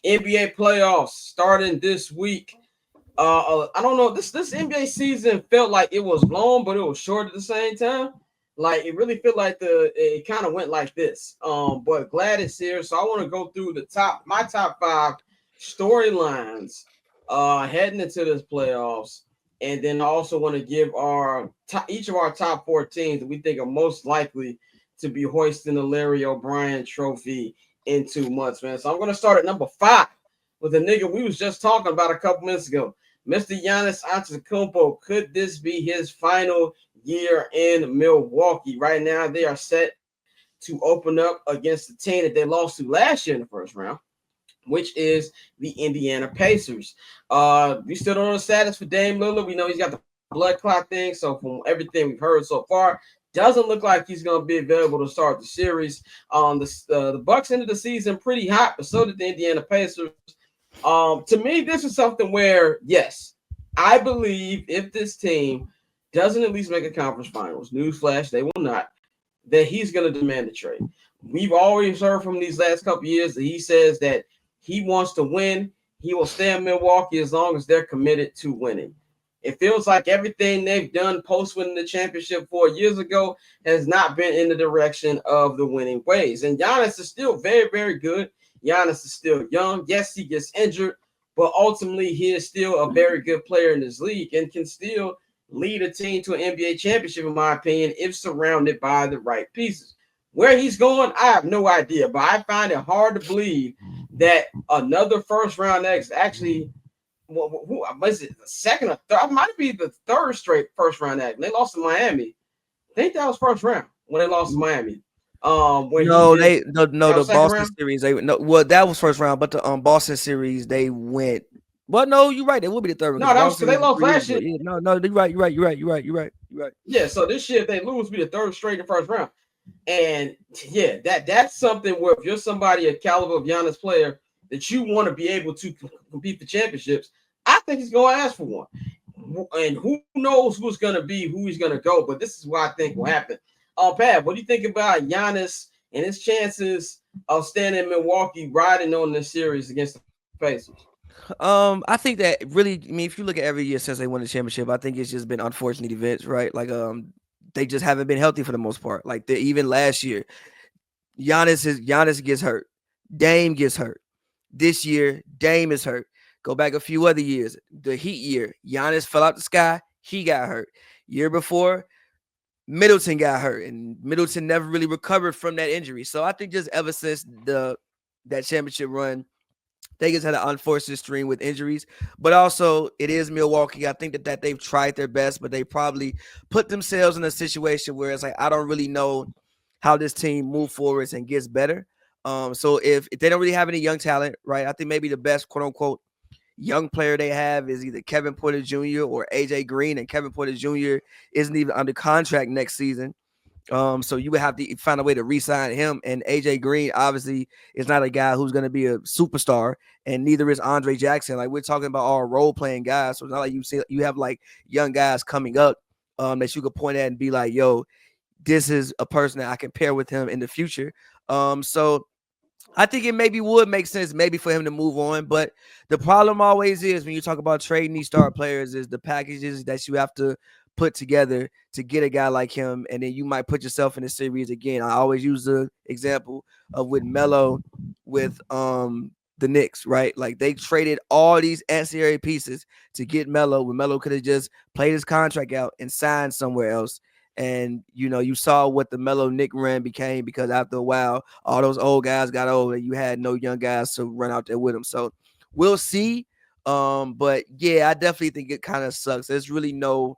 NBA playoffs starting this week. I don't know. This NBA season felt like it was long, but it was short at the same time. Like it really felt like it kind of went like this. But glad it's here. So I want to go through my top five storylines heading into this playoffs, and then I also want to give each of our top four teams that we think are most likely to be hoisting the Larry O'Brien Trophy in 2 months, man. So I'm gonna start at number five with a nigga we was just talking about a couple minutes ago. Mr. Giannis Antetokounmpo, could this be his final year in Milwaukee? Right now, they are set to open up against the team that they lost to last year in the first round, which is the Indiana Pacers. We still don't know the status for Dame Lillard. We know he's got the blood clot thing. So from everything we've heard so far, doesn't look like he's going to be available to start the series. The Bucks ended the season pretty hot, but so did the Indiana Pacers. To me, this is something where, yes, I believe if this team doesn't at least make a conference finals, newsflash, they will not, that he's going to demand a trade. We've always heard from these last couple years that he says that he wants to win. He will stay in Milwaukee as long as they're committed to winning. It feels like everything they've done post winning the championship 4 years ago has not been in the direction of the winning ways. And Giannis is still very, very good. Giannis is still young. Yes, he gets injured, but ultimately he is still a very good player in this league and can still lead a team to an NBA championship, in my opinion, if surrounded by the right pieces. Where he's going, I have no idea, but I find it hard to believe that another first round X actually, who was it, the second or third? It might be the third straight first round X. They lost to Miami. I think that was first round when they lost to Miami. When he No, did no, that the was second Boston round. series. They no, well, that was first round, but the Boston series they went. Well, no, you're right. It will be the third one No, because that was Boston because they series was lost 3 years last ago. year. Yeah, no, you're right. You're right. You're right. You're right. You're right. You're right. Yeah, so this year if they lose, be the third straight in the first round. And yeah, that's something where if you're somebody a caliber of Giannis player that you want to be able to compete for championships, I think he's going to ask for one. And who knows who's going to be who he's going to go, but this is what I think will happen. Pat, what do you think about Giannis and his chances of staying in Milwaukee riding on this series against the Pacers? I think that really, I mean, if you look at every year since they won the championship, I think it's just been unfortunate events, right? Like, they just haven't been healthy for the most part. Like, even last year, Giannis gets hurt, Dame gets hurt. This year, Dame is hurt. Go back a few other years, the Heat year, Giannis fell out the sky, he got hurt. Year before, Middleton got hurt, and Middleton never really recovered from that injury. So I think just ever since that championship run, they just had an unfortunate string with injuries, but also it is Milwaukee. I think that they've tried their best, but they probably put themselves in a situation where it's like I don't really know how this team move forwards and gets better. So if they don't really have any young talent, right? I think maybe the best quote unquote young player they have is either Kevin Porter Jr. or AJ Green, and Kevin Porter Jr. isn't even under contract next season. So you would have to find a way to re-sign him. And AJ Green obviously is not a guy who's going to be a superstar, and neither is Andre Jackson. Like we're talking about all role playing guys, so it's not like you have like young guys coming up that you could point at and be like, "Yo, this is a person that I can pair with him in the future." So I think it maybe would make sense maybe for him to move on. But the problem always is when you talk about trading these star players is the packages that you have to put together to get a guy like him. And then you might put yourself in a series again. I always use the example of with Melo with the Knicks, right? Like they traded all these ancillary pieces to get Melo when Melo could have just played his contract out and signed somewhere else. And you saw what the Melo Nick run became because after a while, all those old guys got old, and you had no young guys to run out there with them. So we'll see. But yeah, I definitely think it kind of sucks. There's no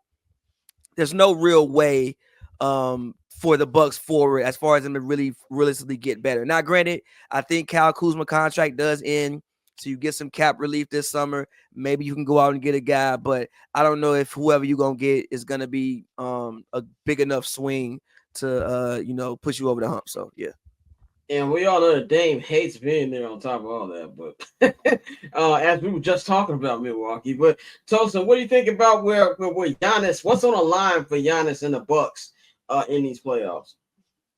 real way for the Bucks forward as far as them to really realistically get better. Now, granted, I think Kyle Kuzma contract does end, so you get some cap relief this summer. Maybe you can go out and get a guy, but I don't know if whoever you're gonna get is gonna be a big enough swing to push you over the hump. So yeah. And we all know that Dame hates being there on top of all that. But as we were just talking about Milwaukee, but Tosin, what do you think about where Giannis? What's on the line for Giannis and the Bucks in these playoffs?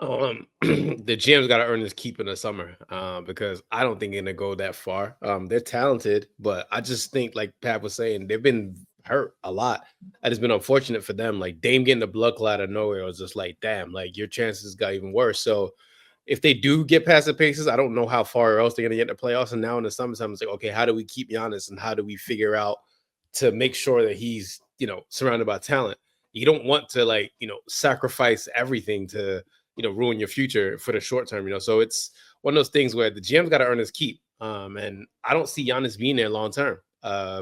The GM's got to earn his keep in the summer, because I don't think they're gonna go that far. They're talented, but I just think, like Pat was saying, they've been hurt a lot. And it's been unfortunate for them. Like Dame getting the blood clot out of nowhere was just like, damn, like your chances got even worse. So if they do get past the Pacers, I don't know how far else they're gonna get in the playoffs. And now in the summertime, it's like, okay, how do we keep Giannis and how do we figure out to make sure that he's surrounded by talent? You don't want to sacrifice everything to ruin your future for the short term. So it's one of those things where the GM's got to earn his keep. And I don't see Giannis being there long term,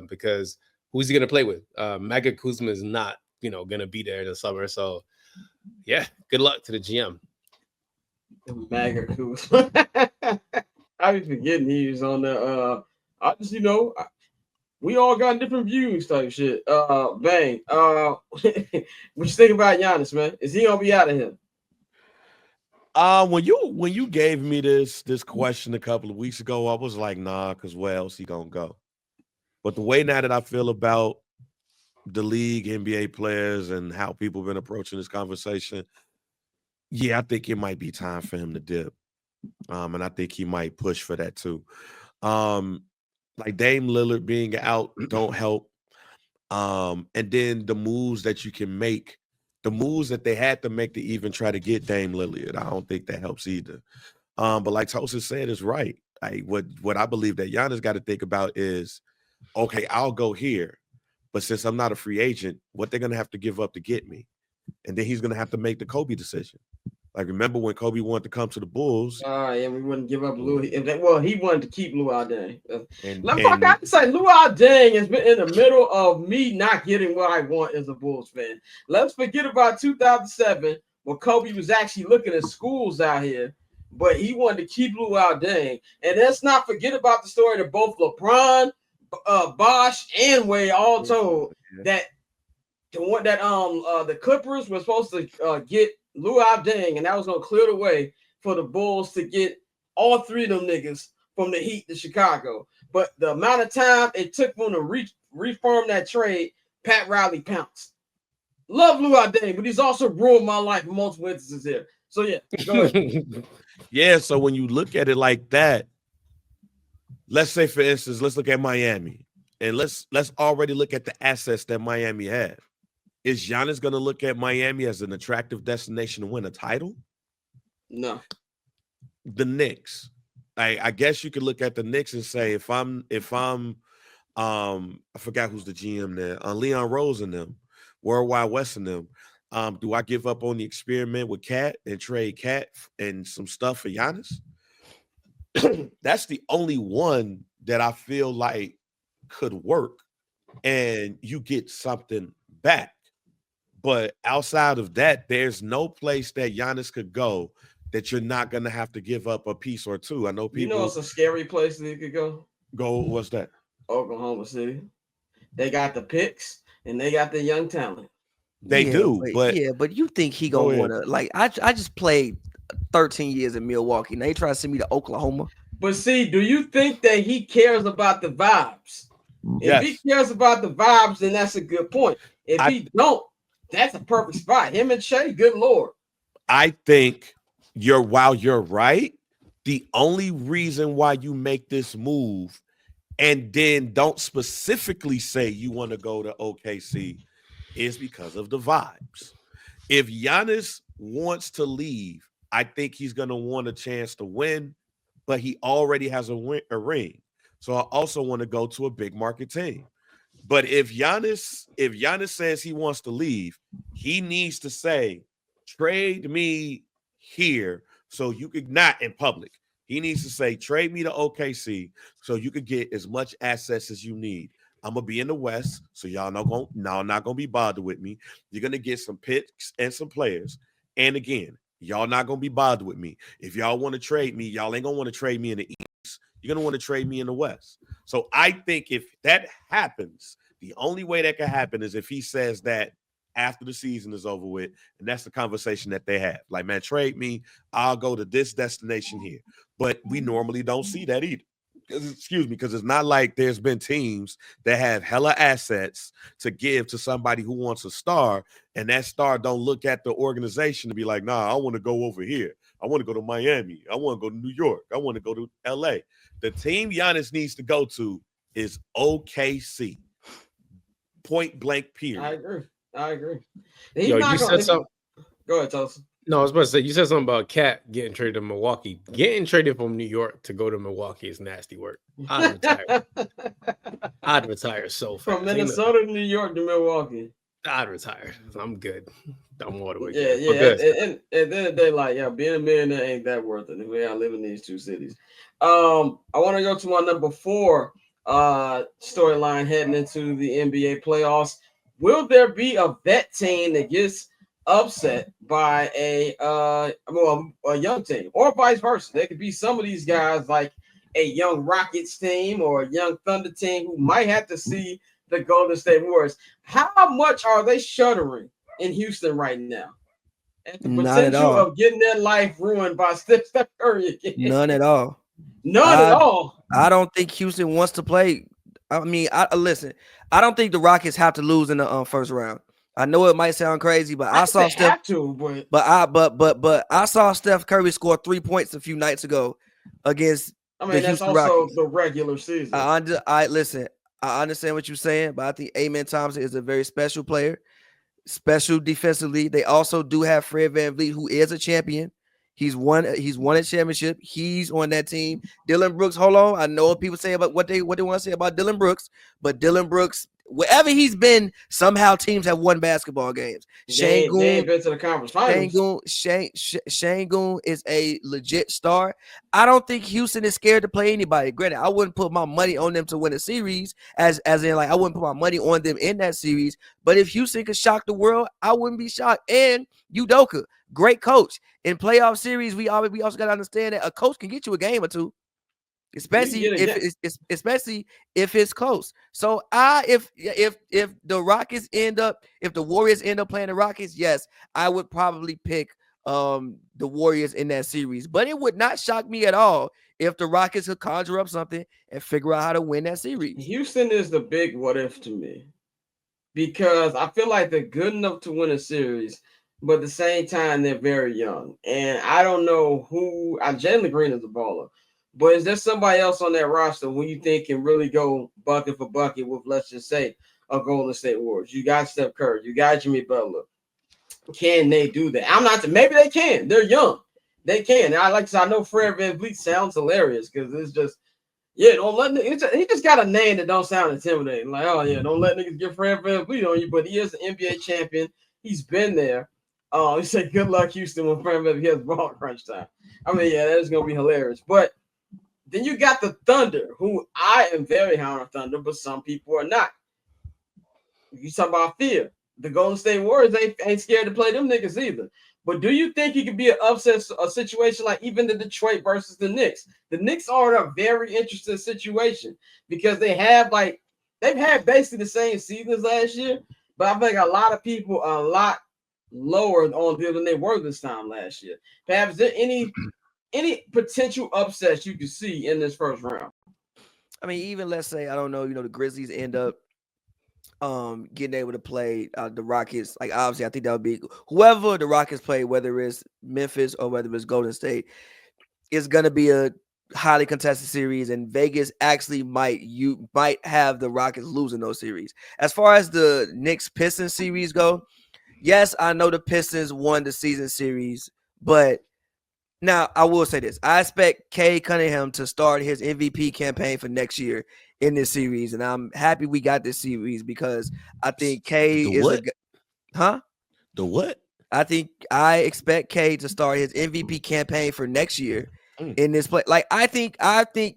because who's he going to play with? Mega Kuzma is not going to be there this summer. So yeah, good luck to the GM. Mega cool. I be forgetting he was on the. I just we all got different views type shit. Bang. What you think about Giannis, man? Is he gonna be out of here? When you gave me this question a couple of weeks ago, I was like, nah, because where else he gonna go? But the way now that I feel about the league, NBA players, and how people have been approaching this conversation, yeah, I think it might be time for him to dip. And I think he might push for that too. Um, like Dame Lillard being out don't help. And then the moves that you can make, the moves that they had to make to even try to get Dame Lillard, I don't think that helps either. But like Tosa said, is right. What I believe that Giannis got to think about is, okay, I'll go here, but since I'm not a free agent, what they're gonna have to give up to get me, and then he's gonna have to make the Kobe decision. Like remember when Kobe wanted to come to the Bulls, Yeah, we wouldn't give up Lou. Well, he wanted to keep Lou Deng. and Let me fuck and out and say Lou Deng has been in the middle of me not getting what I want as a Bulls fan. Let's forget about 2007 when Kobe was actually looking at schools out here, but he wanted to keep Lou Deng. And let's not forget about the story that both LeBron, Bosh, and Wade all told that the Clippers were supposed to get Lou Deng, and that was gonna clear the way for the Bulls to get all three of them niggas from the Heat to Chicago. But the amount of time it took for them to reform that trade, Pat Riley pounced. Love Lou Deng, but he's also ruined my life in multiple instances here. So yeah, go ahead. yeah. So when you look at it like that, let's say for instance, let's look at Miami, and let's already look at the assets that Miami have. Is Giannis going to look at Miami as an attractive destination to win a title? No. The Knicks. I guess you could look at the Knicks and say if I'm I forgot who's the GM there, Leon Rose and them, Worldwide West and them. Do I give up on the experiment with Cat and trade Cat and some stuff for Giannis? That's the only one that I feel like could work and you get something back. But outside of that, there's no place that Giannis could go that you're not going to have to give up a piece or two. I know It's people a scary place that you could go. go, what's that? Oklahoma City. They got the picks and they got the young talent. They do, but but you think he go gonna ahead. wanna like I just played 13 years in Milwaukee. Now he trying to send me to Oklahoma. But see, do you think that he cares about the vibes? If he Yes. cares about the vibes, then that's a good point. If I he don't, that's a perfect spot. Him and Shea, good lord. I think while you're right, the only reason why you make this move and then don't specifically say you want to go to OKC is because of the vibes. If Giannis wants to leave, I think he's going to want a chance to win, but he already has a ring. So I also want to go to a big market team. But if Giannis says he wants to leave, he needs to say, trade me here so you could not in public. He needs to say, trade me to OKC so you could get as much assets as you need. I'm gonna be in the West, so not gonna be bothered with me. You're gonna get some picks and some players. And again, y'all not gonna be bothered with me. If y'all want to trade me, y'all ain't gonna want to trade me in the East. You're gonna want to trade me in the West. So I think if that happens, the only way that can happen is if he says that after the season is over with, and that's the conversation that they have. Like, man, trade me. I'll go to this destination here. But we normally don't see that either. excuse me, because it's not like there's been teams that have hella assets to give to somebody who wants a star, and that star don't look at the organization to be like, nah, I want to go over here. I want to go to Miami. I want to go to New York. I want to go to LA. The team Giannis needs to go to is OKC. Point blank, period. I agree. He's Yo, not you gonna, said something. go ahead, Tulsa. No, I was about to say you said something about Cat getting traded to Milwaukee. Getting traded from New York to go to Milwaukee is nasty work. I'd retire. I'd retire so fast. From Minnesota to New York to Milwaukee. I'd retire. I'm good. I'm all the way. Yeah, Good. yeah. And at the end of the day, like, yeah, being a millionaire ain't that worth it. We gotta live in these two cities. I want to go to my number 4 storyline heading into the NBA playoffs. Will there be a vet team that gets upset by a young team, or vice versa? There could be some of these guys like a young Rockets team or a young Thunder team who might have to see the Golden State Warriors. How much are they shuddering in Houston right now at the Not at potential all. of getting their life ruined by Steph Curry again? None at all. None at all. I don't think Houston wants to play. I mean, listen. I don't think the Rockets have to lose in the first round. I know it might sound crazy, but I saw Steph. Have to, but I saw Steph Curry score 3 points a few nights ago against. I mean, the that's Houston also Rockets. the regular season. I listen. I understand what you're saying, but I think Amen Thompson is a very special player, special defensively. They also do have Fred VanVleet, who is a champion. He's won a championship. He's on that team. Dylan Brooks, hold on. I know what people say about what they want to say about Dylan Brooks, but Dylan Brooks, wherever he's been, somehow teams have won basketball games. They ain't been to the conference finals. Şengün is a legit star. I don't think Houston is scared to play anybody. Granted, I wouldn't put my money on them to win a series, as in like I wouldn't put my money on them in that series. But if Houston could shock the world, I wouldn't be shocked. And Udoka, great coach. In playoff series, we also got to understand that a coach can get you a game or two. Especially if it's close. So if the Rockets if the Warriors end up playing the Rockets, yes, I would probably pick the Warriors in that series. But it would not shock me at all if the Rockets could conjure up something and figure out how to win that series. Houston is the big what if to me, because I feel like they're good enough to win a series, but at the same time they're very young, and I don't know who. Jalen Green is a baller. But is there somebody else on that roster who you think can really go bucket for bucket with, let's just say, a Golden State Warriors? You got Steph Curry. You got Jimmy Butler. Can they do that? Maybe they can. They're young. They can. And I know Fred VanVleet sounds hilarious because it's just, don't let he just got a name that don't sound intimidating. Like, oh, yeah, don't let niggas get Fred VanVleet on you. But he is an NBA champion. He's been there. He said, good luck, Houston, when Fred VanVleet has ball crunch time. I mean, yeah, that's going to be hilarious. But then you got the Thunder, who I am very high on Thunder, but some people are not. You talk about fear. The Golden State Warriors ain't scared to play them niggas either. But do you think it could be an upset a situation like even the Detroit versus the Knicks? The Knicks are in a very interesting situation because they've had basically the same season as last year, but I think a lot of people are a lot lower on them than they were this time last year. Perhaps there any potential upsets you can see in this first round? I mean, even let's say, I don't know, the Grizzlies end up getting able to play the Rockets. Like, obviously, I think that would be whoever the Rockets play, whether it's Memphis or whether it's Golden State, it's going to be a highly contested series, and Vegas actually might have the Rockets losing those series. As far as the Knicks-Pistons series go, yes, I know the Pistons won the season series, but now, I will say this. I expect Cade Cunningham to start his MVP campaign for next year in this series, and I'm happy we got this series because I think Cade is what? The what? I expect Cade to start his MVP campaign for next year in this play. Like, I think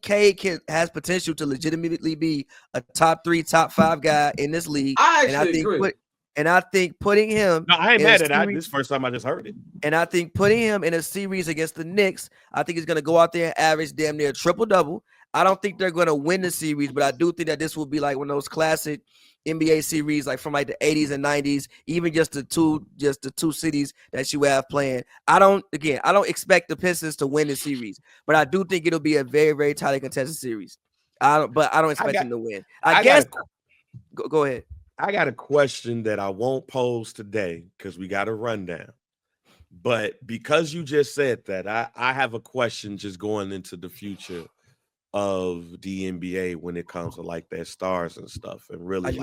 Cade has potential to legitimately be a top 3, top 5 guy in this league. I agree. And I think putting him. No, I ain't mad at that. This is the first time I just heard it. And I think putting him in a series against the Knicks, I think he's going to go out there and average damn near triple-double. I don't think they're going to win the series, but I do think that this will be like one of those classic NBA series like from like the 80s and 90s, even just the two cities that you have playing. I don't expect the Pistons to win the series, but I do think it'll be a very, very tightly contested series. I don't expect them to win. I guess go ahead. I got a question that I won't pose today because we got a rundown. But because you just said that, I have a question just going into the future of the NBA when it comes to like their stars and stuff, and really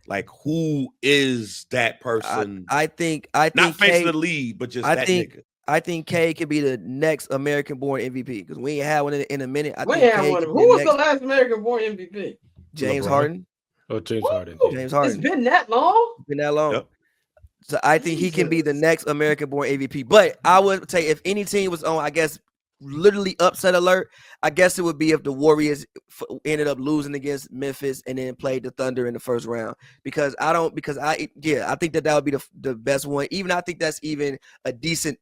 like who is that person? I think not face K, the lead, but just that nigga. I think K could be the next American-born MVP because we ain't had one in a minute. We ain't had one. Who was the last American-born MVP? James LeBron. Harden. Oh, James Harden. James Harden. It's been that long. Been that long. Yep. So I think he can be the next American-born MVP. But I would say if any team was on, I guess, literally upset alert, I guess it would be if the Warriors ended up losing against Memphis and then played the Thunder in the first round. I think that would be the best one. Even I think that's even a decent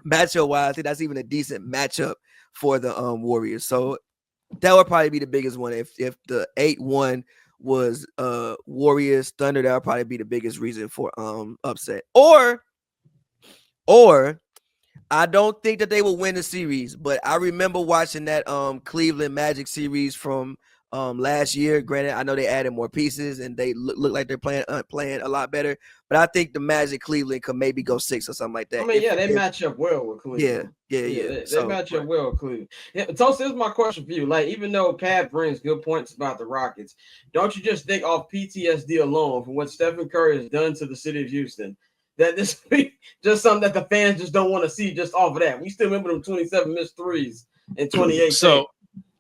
matchup-wise. I think that's even a decent matchup for the Warriors. So that would probably be the biggest one. If the 8-1 was Warriors Thunder, that would probably be the biggest reason for upset. Or I don't think that they will win the series, but I remember watching that Cleveland Magic series from last year. Granted, I know they added more pieces and they look like they're playing a lot better. But I think the Magic Cleveland could maybe go 6 or something like that. I mean, they match up well with Cleveland. Yeah. They match up well with Cleveland. Yeah, Toast, this is my question for you. Like, even though Pat brings good points about the Rockets, don't you just think off PTSD alone from what Stephen Curry has done to the city of Houston, that this just something that the fans just don't want to see just off of that? We still remember them 27 missed threes in 2018. So,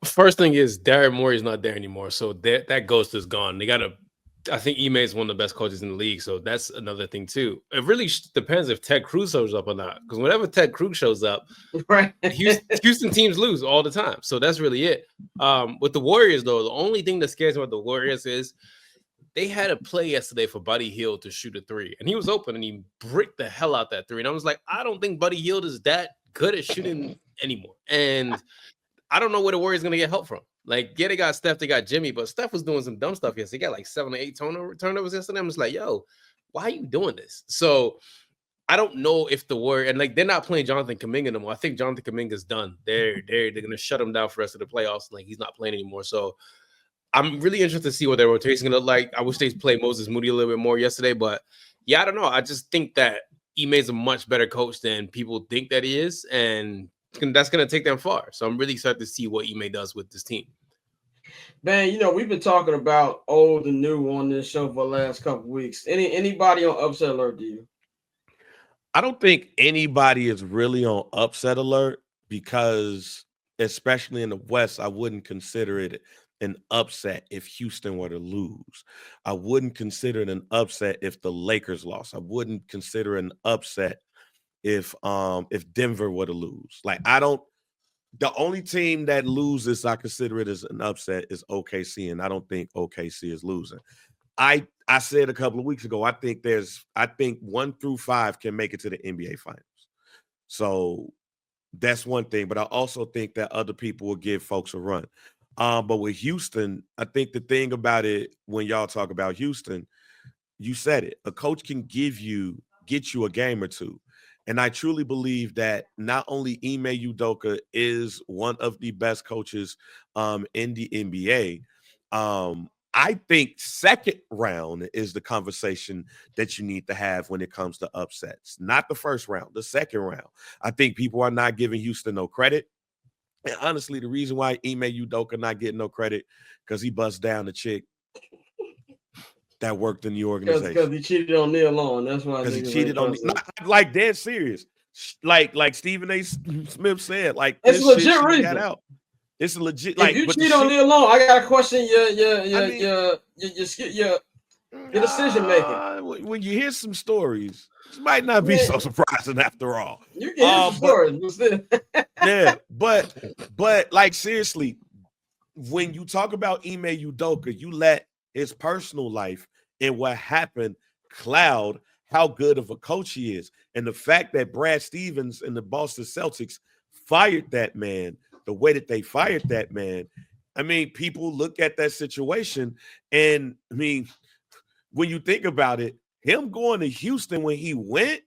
first thing is Daryl Morey is not there anymore, so that ghost is gone. They got to. I think Ime is one of the best coaches in the league, so that's another thing too. It really depends if Ted Cruz shows up or not, because whenever Ted Cruz shows up, right, Houston teams lose all the time. So that's really it. With the Warriors, though, the only thing that scares me about the Warriors is they had a play yesterday for Buddy Hield to shoot a three, and he was open and he bricked the hell out that three. And I was like, I don't think Buddy Hield is that good at shooting anymore, and I don't know where the Warriors going to get help from. Like, yeah, they got Steph, they got Jimmy, but Steph was doing some dumb stuff yesterday. He got like 7 or 8 turnovers yesterday. I'm just like, yo, why are you doing this? So I don't know if the Warriors, and like they're not playing Jonathan Kuminga no more. I think Jonathan Kuminga's done. They're going to shut him down for the rest of the playoffs. Like, he's not playing anymore. So I'm really interested to see what their rotation is going to look like. I wish they played Moses Moody a little bit more yesterday, but yeah, I don't know. I just think that Ime's a much better coach than people think that he is, and that's going to take them far. So I'm really excited to see what Ime does with this team. Man, we've been talking about old and new on this show for the last couple of weeks. Anybody on upset alert to you? I don't think anybody is really on upset alert because, especially in the West, I wouldn't consider it an upset if Houston were to lose. I wouldn't consider it an upset if the Lakers lost. I wouldn't consider an upset if Denver were to lose. Like, the only team that loses, I consider it as an upset, is OKC, and I don't think OKC is losing. I said a couple of weeks ago, I think 1 through 5 can make it to the NBA Finals. So that's one thing, but I also think that other people will give folks a run. But with Houston, I think the thing about it, when y'all talk about Houston, you said it, a coach can get you a game or two. And I truly believe that not only Ime Udoka is one of the best coaches in the NBA, I think second round is the conversation that you need to have when it comes to upsets. Not the first round, the second round. I think people are not giving Houston no credit. And honestly, the reason why Ime Udoka not getting no credit, because he busts down the chick that worked in the organization. Because he cheated on Neil Long. That's why. Because he cheated on like dead serious. Like Stephen A. Smith said, like it's this legit shit reason. Got out. It's a legit. If like you cheat on Neil Long, I gotta question your decision making. When you hear some stories, it might not be so surprising after all. You can hear some stories, yeah, but like seriously, when you talk about Ime Udoka, you let his personal life and what happened cloud how good of a coach he is. And the fact that Brad Stevens and the Boston Celtics fired that man the way that they fired that man, I mean, people look at that situation, and I mean, when you think about it, him going to Houston when he went,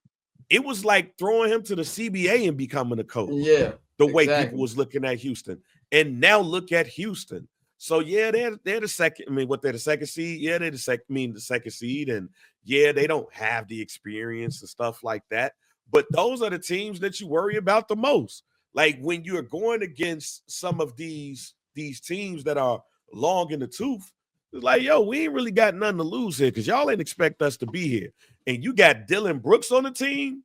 it was like throwing him to the CBA and becoming a coach. Yeah, The way people exactly. was looking at Houston, and now look at Houston. So yeah, they're the second. I mean, what they're the second seed? Yeah, they're the second. I mean, the second seed, and yeah, they don't have the experience and stuff like that. But those are the teams that you worry about the most. Like when you're going against some of these teams that are long in the tooth, it's like, yo, we ain't really got nothing to lose here because y'all ain't expect us to be here. And you got Dylan Brooks on the team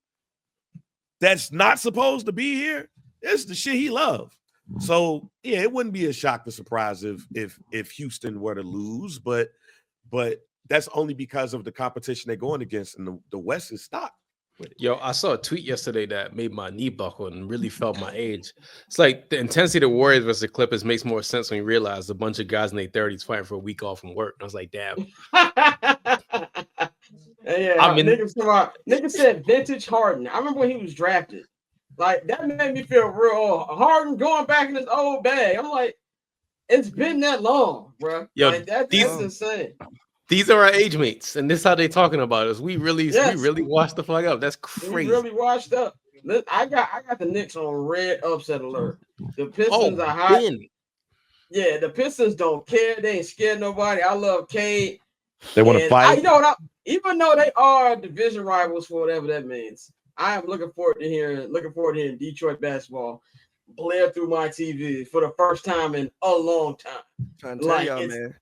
that's not supposed to be here. It's the shit he loved. So yeah, it wouldn't be a shock to surprise if Houston were to lose, but that's only because of the competition they're going against, and the West is stocked with it. Yo, I saw a tweet yesterday that made my knee buckle and really felt my age. It's like the intensity of the Warriors versus the Clippers makes more sense when you realize a bunch of guys in their 30s fighting for a week off from work. And I was like, damn. Yeah, I mean, nigga said vintage Harden. I remember when he was drafted. Like that made me feel real. Harden going back in his old bag. I'm like, it's been that long, bro. Yo, like that's insane. These are our age mates, and this is how they talking about us. We really washed the fuck up. That's crazy. We really washed up. Look, I got the Knicks on red upset alert. The Pistons are hot. Yeah, the Pistons don't care. They ain't scared nobody. I love Cade. They want to fight. Even though they are division rivals for whatever that means, I am looking forward to hearing Detroit basketball blare through my TV for the first time in a long time. Trying to tell y'all, man.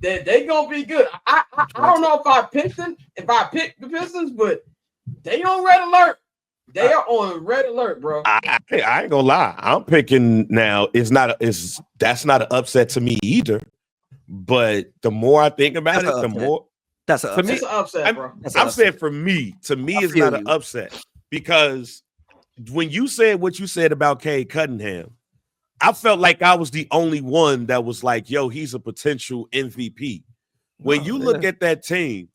They gonna be good. I don't know if I picked the Pistons, but they on red alert. They are on red alert, bro. I ain't gonna lie. I'm picking now. That's not an upset to me either. But the more I think about it, the more that's an upset. It's an upset, bro. I'm saying for me, it's not an upset because when you said what you said about Cade Cunningham, I felt like I was the only one that was like, yo, he's a potential MVP. When you look at that team,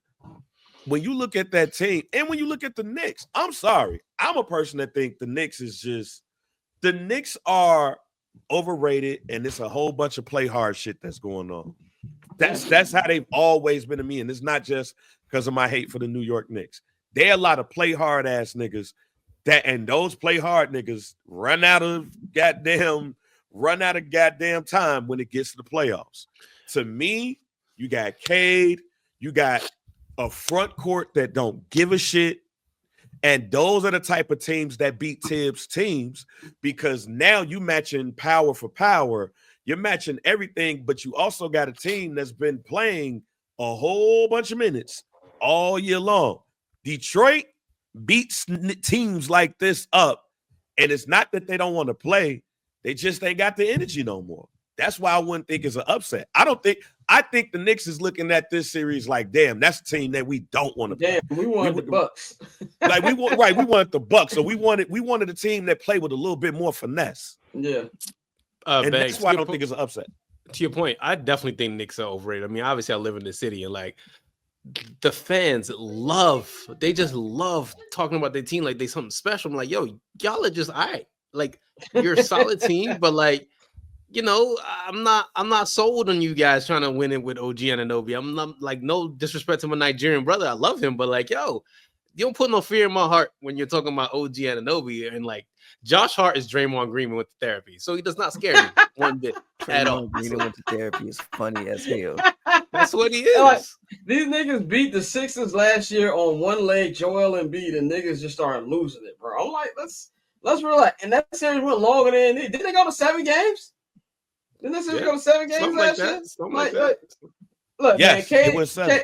and when you look at the Knicks, I'm sorry. I'm a person that think the Knicks are overrated, and it's a whole bunch of play hard shit that's going on. That's how they've always been to me, and it's not just because of my hate for the New York Knicks. They're a lot of play hard ass niggas and those play hard niggas run out of goddamn time when it gets to the playoffs. To me, you got Cade, you got a front court that don't give a shit. And those are the type of teams that beat Tibbs teams because now you matching power for power. You're matching everything, but you also got a team that's been playing a whole bunch of minutes all year long. Detroit beats teams like this up, and it's not that they don't want to play. They just ain't got the energy no more. That's why I wouldn't think it's an upset. I think the Knicks is looking at this series like, damn, that's a team that we don't want to play. Damn, we wanted the Bucks. We wanted the Bucks. So we wanted a team that played with a little bit more finesse. Yeah. And that's why I don't think it's an upset. To your point, I definitely think Knicks are overrated. I mean, obviously I live in the city and like the fans they just love talking about their team like they something special. I'm like, yo, y'all are just all right. Like you're a solid team, but like, you know, I'm not sold on you guys trying to win it with OG Anunoby. I'm not like no disrespect to my Nigerian brother. I love him, but like, yo, you don't put no fear in my heart when you're talking about OG Anunoby and like Josh Hart is Draymond Green went to therapy, so he does not scare me one bit at all. Green went to therapy is funny as hell. That's what he is. Like, these niggas beat the Sixers last year on one leg, Joel Embiid, and niggas just started losing it, bro. I'm like, let's relax. And that series went longer than didn't they go to 7 games? Didn't that series go to 7 games last year? Something like that. Look, yes, man, it was 7.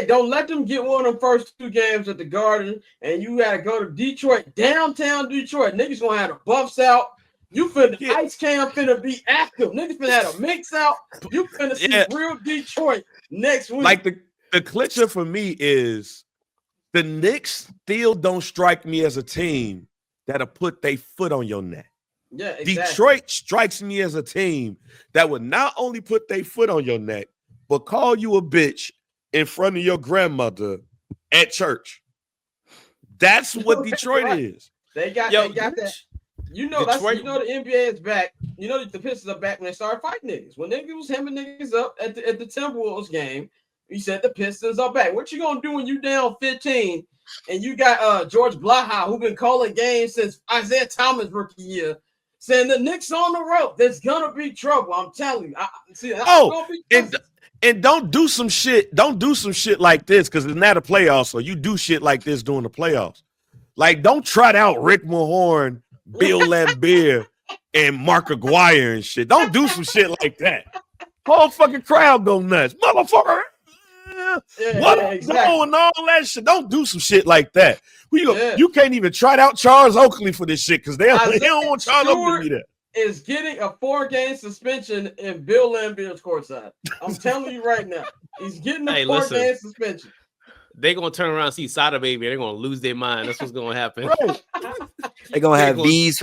Don't let them get one of them first 2 games at the Garden, and you gotta go to Detroit, downtown Detroit. Niggas gonna have the buffs out. You ice cam finna be active. Niggas finna have a mix out. You finna see real Detroit next week. Like the clincher for me is the Knicks still don't strike me as a team that'll put their foot on your neck. Yeah, exactly. Detroit strikes me as a team that would not only put their foot on your neck, but call you a bitch in front of your grandmother at church. That's what Detroit is. They got that. You know Detroit, you know the NBA is back. You know the Pistons are back when they started fighting niggas. When niggas was hemming niggas up at the Timberwolves game, you said the Pistons are back. What you gonna do when you down 15 and you got George Blaha who been calling games since Isaiah Thomas rookie year, saying the Knicks on the road. There's gonna be trouble. I'm telling you. And don't do some shit. Don't do some shit like this because it's not a playoff. So you do shit like this during the playoffs. Like, don't trot out Rick Mahorn, Bill Laimbeer, and Mark Aguirre and shit. Don't do some shit like that. Whole fucking crowd go nuts. Motherfucker. Exactly. And all that shit. Don't do some shit like that. You can't even trot out Charles Oakley for this shit because they don't want Charles Oakley to be there. Is getting a 4-game suspension in Bill Laimbeer's courtside. I'm telling you right now. He's getting a 4-game suspension. They're going to turn around and see Sada Baby. They're going to lose their mind. That's what's going to happen. Right. They're going to have V's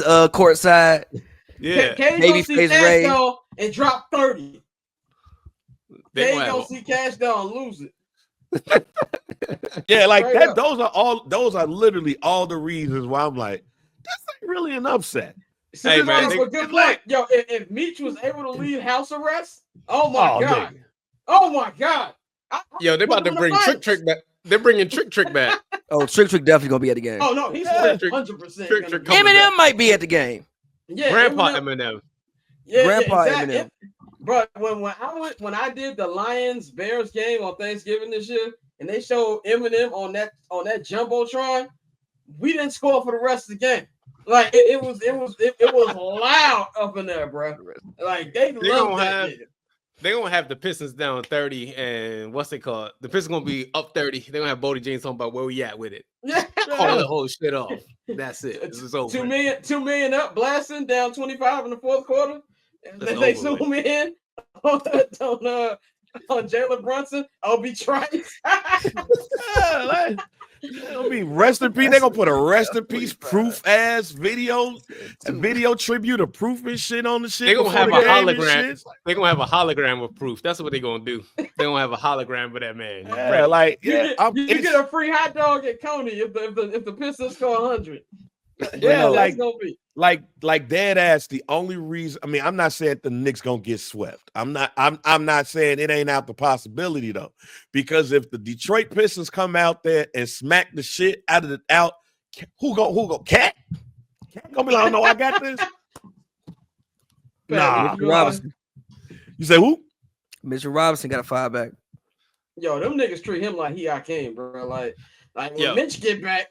courtside. Yeah. Kane's going to see Cash down and drop 30. They ain't going to see Cash down and lose it. Yeah, like right that. Up. Those are literally all the reasons why I'm like, that's not really an upset. Hey, man, good point. Yo, if Meech was able to leave house arrest, oh my God. Nigga. Oh my God. Yo, they're about to bring Trick back. They're bringing Trick back. Oh, Trick definitely gonna be at the game. Oh no, he's 100%. Eminem might be at the game. Yeah, Grandpa Eminem. Yeah, Grandpa Eminem. Bro, when I did the Lions Bears game on Thanksgiving this year, and they showed Eminem on that jumbotron, we didn't score for the rest of the game. Like it was loud up in there, bro. Like they love that nigga. They're gonna have the Pistons down 30, and what's it called? The Pistons gonna be up 30. They're gonna have Bodie James talking about where we at with it. Call the whole shit off. That's it. This is over. $2 million up, blasting down 25 in the fourth quarter. They zoom in on Jalen Brunson. I'll be trying. It'll be rest in peace. They're gonna put a rest in peace proof ass video tribute of proof and shit on the shit. They're gonna have a hologram. They're gonna have a hologram of proof. That's what they're gonna do. They're gonna have a hologram of that man. Yeah, you get a free hot dog at Coney if the Pistons score 100. Yeah, like dead ass. The only reason, I mean, I'm not saying the Knicks gonna get swept. I'm not saying it ain't out the possibility though, because if the Detroit Pistons come out there and smack the shit out, who go? Cat gonna be like, oh no, I got this. Nah, Mitchell Robinson. You say who? Mitchell Robinson got a 5 back. Yo, them niggas treat him like I came, bro. Like when Mitch get back.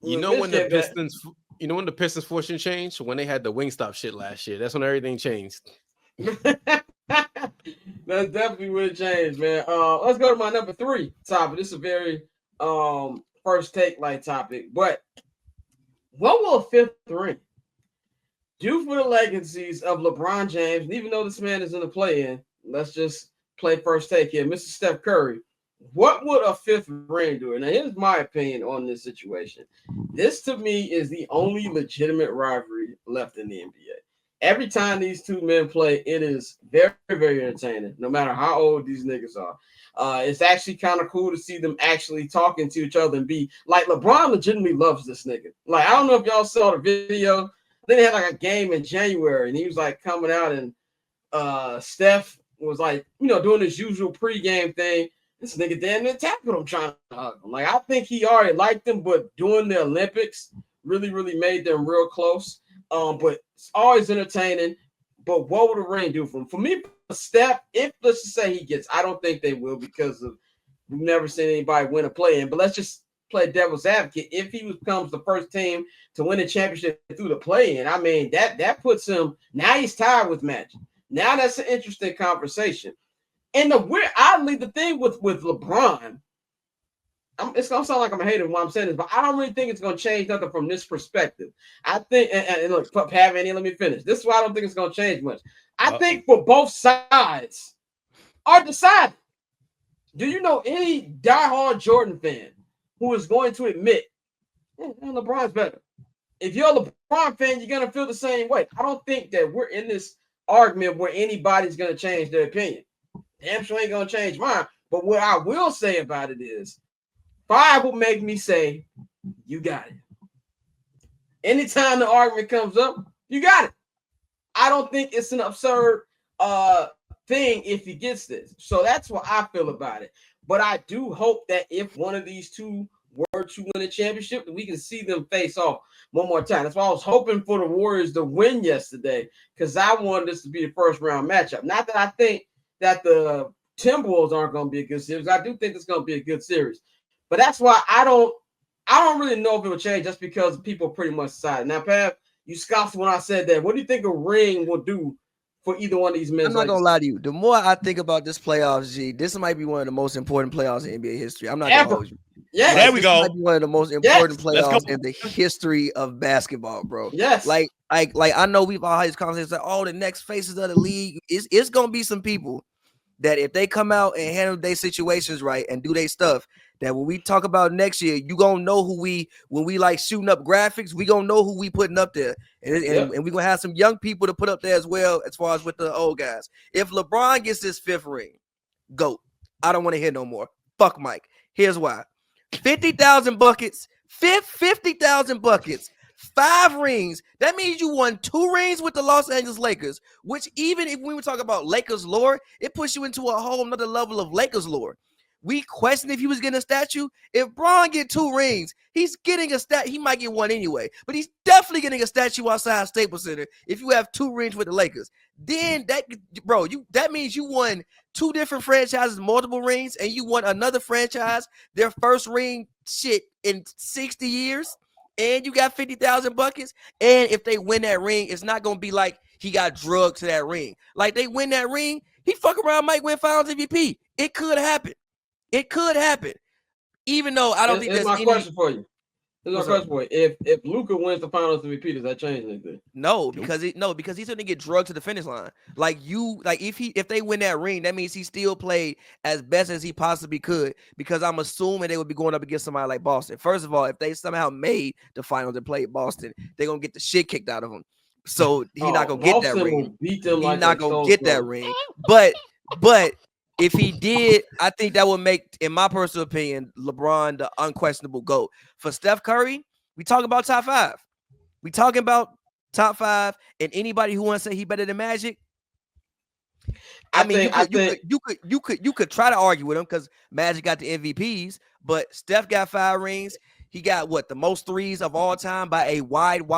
You know when the Pistons fortune changed? When they had the Wingstop shit last year. That's when everything changed. That definitely would change, man. Let's go to my number 3 topic. This is a very first take like topic. But what will a 5th ring do for the legacies of LeBron James? And even though this man is in the play-in, let's just play first take here. Mr. Steph Curry. What would a 5th ring do? Now, here's my opinion on this situation. This, to me, is the only legitimate rivalry left in the NBA. Every time these two men play, it is very, very entertaining, no matter how old these niggas are. It's actually kind of cool to see them actually talking to each other and be like, LeBron legitimately loves this nigga. Like, I don't know if y'all saw the video. Then they had like a game in January, and he was like coming out, and Steph was like, doing his usual pregame thing. This nigga damn near tackled him trying to hug him. Like, I think he already liked them, but doing the Olympics really, really made them real close. But it's always entertaining. But what would a ring do for him? For me, Steph, if let's just say he gets, I don't think they will because we've never seen anybody win a play-in. But let's just play devil's advocate. If he becomes the first team to win a championship through the play-in, I mean, that puts him, now he's tied with Magic. Now that's an interesting conversation. And oddly, the thing with LeBron, it's gonna sound like I'm a hater when I'm saying this, but I don't really think it's gonna change nothing from this perspective. I think, and look, Pav, let me finish. This is why I don't think it's gonna change much. I think for both sides are decided. Do you know any diehard Jordan fan who is going to admit LeBron's better? If you're a LeBron fan, you're gonna feel the same way. I don't think that we're in this argument where anybody's gonna change their opinion. Damn sure ain't gonna change mine. But what I will say about it is 5 will make me say, you got it. Anytime the argument comes up, you got it. I don't think it's an absurd thing if he gets this. So that's what I feel about it. But I do hope that if one of these two were to win a championship, we can see them face off one more time. That's why I was hoping for the Warriors to win yesterday, because I wanted this to be the first round matchup. Not that I think that the Timberwolves aren't going to be a good series. I do think it's going to be a good series. But that's why I don't really know if it will change just because people pretty much decided. Now, Pav, you scoffed when I said that. What do you think a ring will do for either one of these men? I'm not gonna lie to you. The more I think about this playoffs, G, this might be one of the most important playoffs in NBA history. I'm not gonna hold you. Yeah, there we this go. Might be one of the most important Let's go. playoffs in the history of basketball, bro. Yes. Like I know we've all had these conversations like, oh, the next faces of the league. It's gonna be some people that if they come out and handle their situations right and do their stuff, that when we talk about next year, you gonna know who when we like shooting up graphics, we gonna know who we putting up there, and we gonna have some young people to put up there as well, as far as with the old guys. If LeBron gets his 5th ring, GOAT. I don't want to hear no more. Fuck Mike. Here's why: 50,000 buckets, 50,000 buckets, 5 rings. That means you won 2 rings with the Los Angeles Lakers, which even if we were talking about Lakers lore, it puts you into a whole nother level of Lakers lore. We questioned if he was getting a statue. If Braun get 2 rings, he's getting a stat. He might get one anyway, but he's definitely getting a statue outside Staples Center if you have 2 rings with the Lakers. Then that means you won 2 different franchises, multiple rings, and you won another franchise their first ring shit in 60 years. And you got 50,000 buckets. And if they win that ring, it's not gonna be like he got drugged to that ring. Like they win that ring, he fuck around, might win Finals MVP. It could happen. It could happen, even though I don't think that's there's my question for you. Here's my question for you. If Luka wins the Finals MVP, does that change anything? No, because he's gonna get drugged to the finish line. If they win that ring, that means he still played as best as he possibly could. Because I'm assuming they would be going up against somebody like Boston. First of all, if they somehow made the finals and played Boston, they're gonna get the shit kicked out of him. So he's not gonna get that ring. He's not gonna get that ring. But if he did, I think that would make, in my personal opinion, LeBron the unquestionable GOAT. For Steph Curry, we talk about top 5. We talking about top 5, and anybody who wants to say he better than Magic. You could try to argue with him because Magic got the MVPs, but Steph got 5 rings. He got the most threes of all time by a wide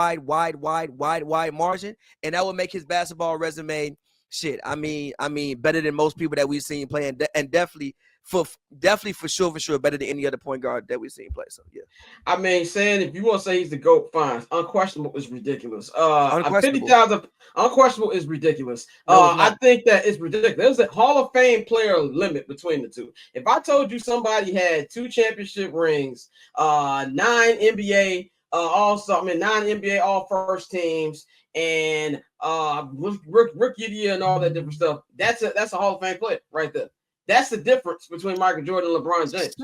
margin, and that would make his basketball resume shit. I mean, better than most people that we've seen play, and definitely for sure better than any other point guard that we've seen play. So yeah. I mean, saying if you want to say he's the GOAT, fine. Unquestionable is ridiculous. Unquestionable. 50,000 unquestionable is ridiculous. I think that it's ridiculous. There's a Hall of Fame player limit between the two. If I told you somebody had 2 championship rings, 9 NBA 9 NBA all first teams, and rookie of the year and all that different stuff, that's a Hall of Fame player right there. That's the difference between Michael Jordan and LeBron James.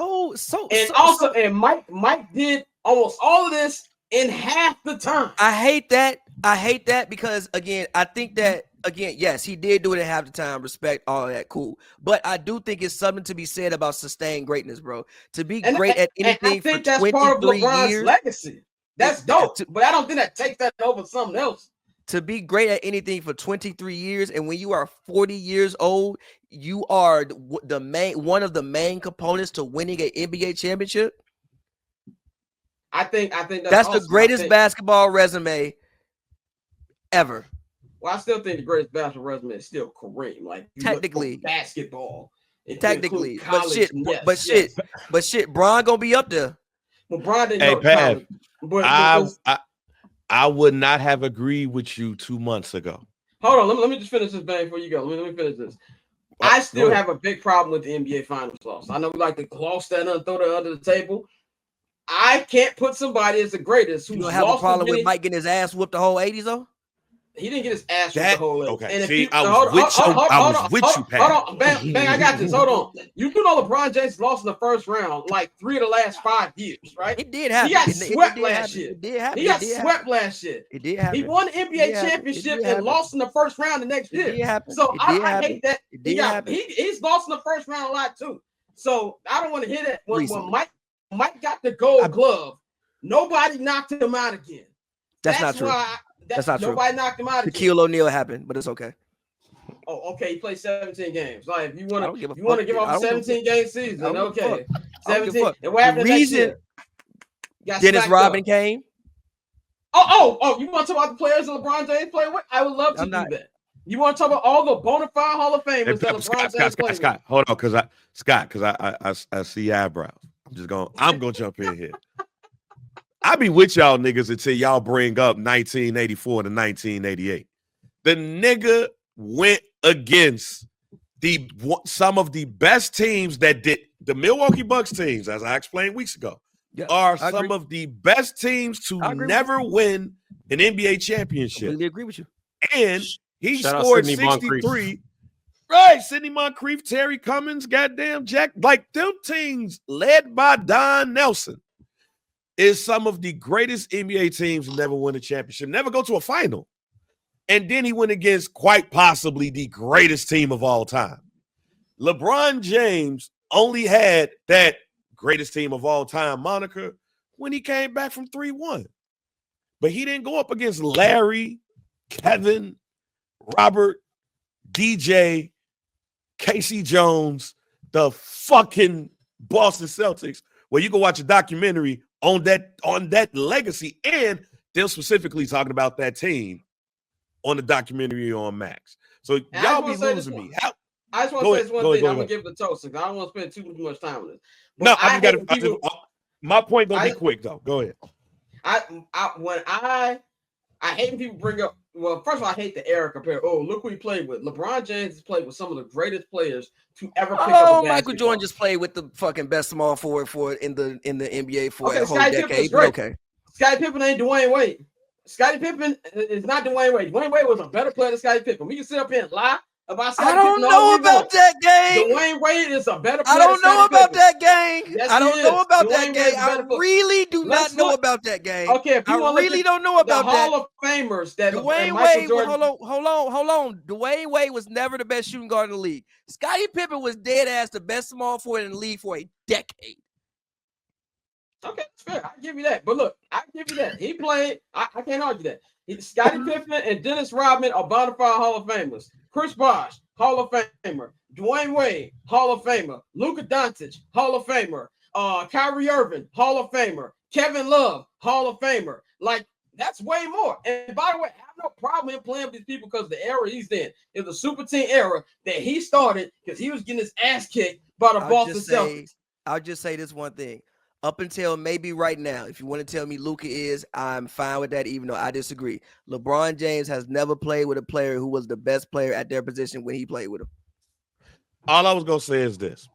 And Mike did almost all of this in half the time. I hate that because I think that yes, he did do it in half the time. Respect all of that, cool. But I do think it's something to be said about sustained greatness, bro. To be great at anything for 23 part of LeBron's years, legacy. That's dope. But I don't think that takes that over something else. To be great at anything for 23 years, and when you are 40 years old, you are one of the main components to winning an NBA championship. I think that's awesome. The greatest basketball resume ever. Well, I still think the greatest basketball resume is still Kareem. Like technically, basketball. Technically, but shit, Bron gonna be up there. Well, Bron didn't go to college. I would not have agreed with you 2 months ago. Hold on, let me just finish this bang before you go. Let me finish this. I still have a big problem with the NBA Finals loss. I know we like to gloss that and throw that under the table. I can't put somebody as the greatest who's lost. You don't have a problem with Mike getting his ass whooped the whole 80s though? He didn't get his ass whooped the whole 80s. Okay, and I was with you, Pat. Hold on, bang, I got this. Hold on. You do know LeBron James lost in the first round like 3 of the last 5 years, right? It did happen. He got swept last year. It did happen. He got swept last year. It did happen. He won the NBA championship and lost in the first round the next year. It did happen. So I hate that. He's lost in the first round a lot too. So I don't want to hear that. When Mike got the gold glove, nobody knocked him out again. That's not true. That's not true. Nobody knocked him out of Shaquille O'Neal happened, but it's okay. Oh, okay. He played 17 games. Like, if you want to give I off a don't give a 17 game season, I don't give a okay. I don't give a 17. fuck. And what happened The next reason year? Got Dennis smacked Rodman up. came. Oh, you want to talk about the players that LeBron James played with? I would love to do that. You want to talk about all the bona fide Hall of Famers that LeBron James played with? Scott, hold on, because I see eyebrows. I'm gonna jump in here. I be with y'all niggas until y'all bring up 1984 to 1988. The nigga went against some of the best teams that did the Milwaukee Bucks teams, as I explained weeks ago, are some of the best teams to never win an NBA championship. I completely agree with you. And he Shout out scored Sidney 63. Moncrief. Right, Sidney Moncrief, Terry Cummins, goddamn Jack. Like, them teams led by Don Nelson is some of the greatest NBA teams to never win a championship, never go to a final. And then he went against quite possibly the greatest team of all time. LeBron James only had that greatest team of all time moniker when he came back from 3-1. But he didn't go up against Larry, Kevin, Robert, DJ, Casey Jones, the fucking Boston Celtics, where you can watch a documentary on that legacy, and they're specifically talking about that team on the documentary on Max. So y'all be losing me. I just want to say this one thing. I'm gonna give it a toast because I don't want to spend too much time on this. No, my point gonna be quick though. Go ahead. I hate when people bring up. Well, first of all, I hate the era compare. Oh, look who he played with. LeBron James has played with some of the greatest players to ever pick up a basketball. Michael Jordan just played with the fucking best small forward in the NBA for a whole Scottie decade. Pippen's great. Okay, Scottie Pippen ain't Dwayne Wade. Scottie Pippen is not Dwayne Wade. Dwayne Wade was a better player than Scottie Pippen. We can sit up here and lie about Scottie Pippen. I don't know about that game. Dwayne Wade is a better player. I don't know about that game. Yes, I don't know about that game. I really do Let's not know about that game. Okay, if you I really don't know about the that. Hall of Famers that Dwayne Wade. Hold on. Dwayne Wade was never the best shooting guard in the league. Scottie Pippen was dead ass the best small forward in the league for a decade. Okay, that's fair. I give you that. But look, I give you that. He played. I can't argue that. Scottie Pippen and Dennis Rodman are bona fide Hall of Famers. Chris Bosh, Hall of Famer. Dwayne Wade, Hall of Famer. Luka Doncic, Hall of Famer. Kyrie Irving, Hall of Famer. Kevin Love, Hall of Famer. Like, that's way more. And by the way, I have no problem in playing with these people because the era he's in is the super team era that he started because he was getting his ass kicked by the Boston Celtics. I'll just say this one thing. Up until maybe right now, if you want to tell me Luka is, I'm fine with that, even though I disagree. LeBron James has never played with a player who was the best player at their position when he played with him. All I was going to say is this,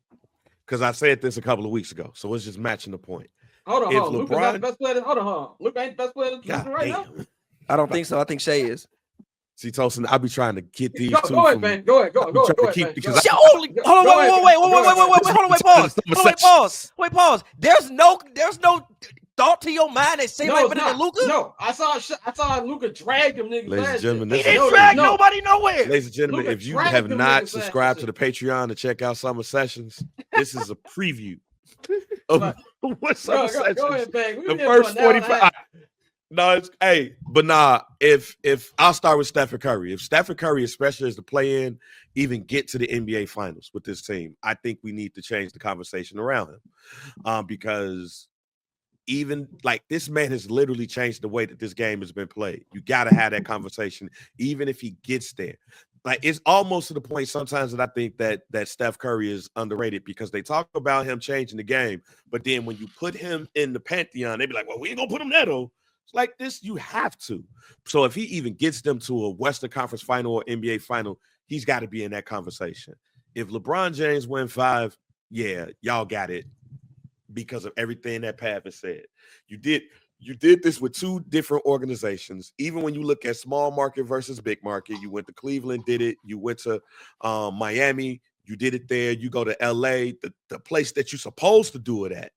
because I said this a couple of weeks ago, so it's just matching the point. Hold on. Luka's not the best player. Hold on. Luka ain't the best player right now? I don't think so. I think Shea is. See, Tosin, I'll be trying to get these two. Go ahead, man. Go ahead, man. Hold on, wait, pause. There's no thought to your mind that Shea might better than Luka? No, I saw Luka drag them niggas. Ladies and gentlemen, he didn't drag nobody nowhere. Ladies and gentlemen, if you have not subscribed to the Patreon to check out Summer Sessions, this is a preview of what Summer Sessions. Go ahead, man. The first 45. No, if I'll start with Stephen Curry. If Stephen Curry, especially as the play-in, even get to the NBA Finals with this team, I think we need to change the conversation around him. Because even like this man has literally changed the way that this game has been played. You got to have that conversation, even if he gets there. Like, it's almost to the point sometimes that I think that Steph Curry is underrated because they talk about him changing the game, but then when you put him in the pantheon, they be like, well, we ain't gonna put him there though. It's like this, you have to. So if he even gets them to a Western Conference final or NBA final, he's got to be in that conversation. If LeBron James win 5, yeah, y'all got it because of everything that Pav has said. You did this with 2 different organizations. Even when you look at small market versus big market, you went to Cleveland, did it. You went to Miami, you did it there. You go to LA, the place that you're supposed to do it at,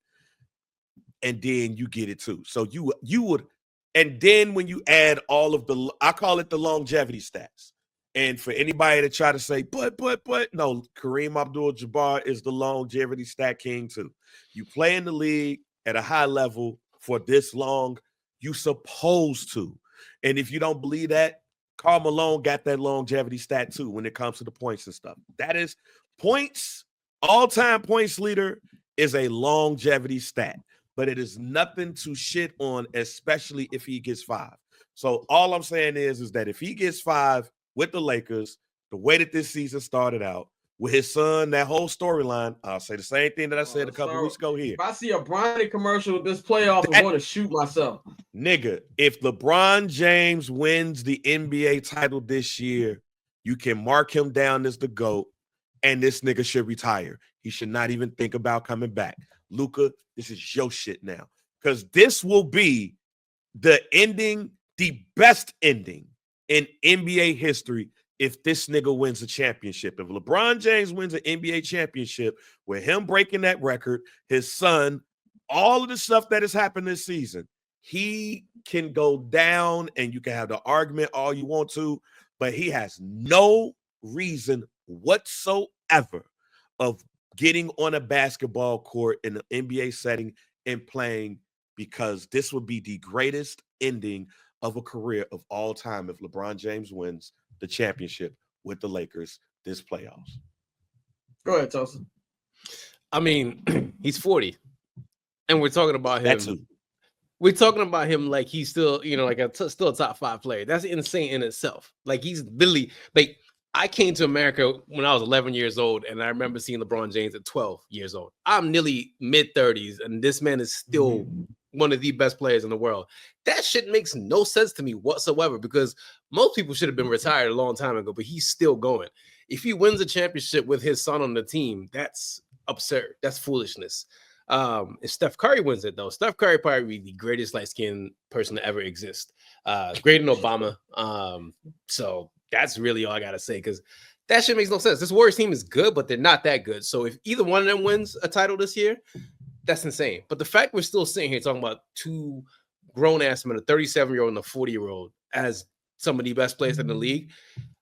and then you get it too. So you would. And then when you add all of I call it the longevity stats. And for anybody to try to say, but, no, Kareem Abdul-Jabbar is the longevity stat king too. You play in the league at a high level for this long, You supposed to. And if you don't believe that, Karl Malone got that longevity stat too when it comes to the points and stuff. That is points, all-time points leader is a longevity stat, but it is nothing to shit on, especially if he gets 5. So all I'm saying is that if he gets 5 with the Lakers, the way that this season started out, with his son, that whole storyline, I'll say the same thing that I said a couple weeks ago here. If I see a Bronny commercial this playoff, I'm going to shoot myself. Nigga, if LeBron James wins the NBA title this year, you can mark him down as the GOAT, and this nigga should retire. He should not even think about coming back. Luka, this is your shit now. Because this will be the ending, the best ending in NBA history if this nigga wins a championship. If LeBron James wins an NBA championship with him breaking that record, his son, all of the stuff that has happened this season, he can go down and you can have the argument all you want to, but he has no reason whatsoever of getting on a basketball court in an NBA setting and playing, because this would be the greatest ending of a career of all time if LeBron James wins the championship with the Lakers this playoffs. Go ahead, Tulsa. I mean, he's 40, and we're talking about him. That's who. We're talking about him like he's still, like still a top 5 player. That's insane in itself. Like, he's literally like, I came to America when I was 11 years old, and I remember seeing LeBron James at 12 years old. I'm nearly mid-30s, and this man is still one of the best players in the world. That shit makes no sense to me whatsoever, because most people should have been retired a long time ago, but he's still going. If he wins a championship with his son on the team, that's absurd. That's foolishness. If Steph Curry wins it, though, Steph Curry probably be the greatest light-skinned person to ever exist. Greater than Obama. So that's really all I got to say, because that shit makes no sense. This Warriors team is good, but they're not that good. So if either one of them wins a title this year, that's insane. But the fact we're still sitting here talking about two grown-ass men, a 37-year-old and a 40-year-old, as some of the best players in the league,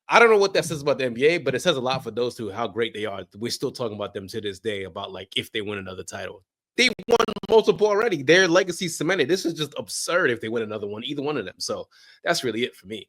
I don't know what that says about the NBA, but it says a lot for those two, how great they are. We're still talking about them to this day, about like if they win another title. They won multiple already. Their legacy cemented. This is just absurd if they win another one, either one of them. So that's really it for me.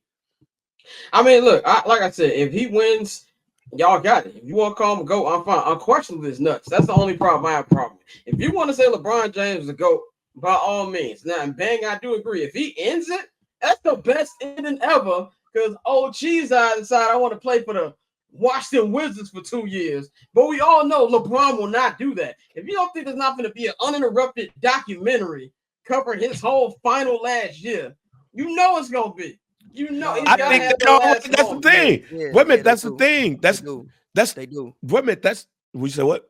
I mean, look, like I said, if he wins, y'all got it. If you want to call him a GOAT, I'm fine. Unquestionably, it's nuts. That's the only problem I have a problem. If you want to say LeBron James is a GOAT, by all means. Now, and bang, I do agree. If he ends it, that's the best ending ever, because old Cheese Eye decided I want to play for the Washington Wizards for 2 years. But we all know LeBron will not do that. If you don't think there's not going to be an uninterrupted documentary covering his whole final last year, you know it's going to be. You know, I think that's the thing. Yeah, Wait a minute, yeah, that's they the do. thing. They do. Wait a minute, that's we said what?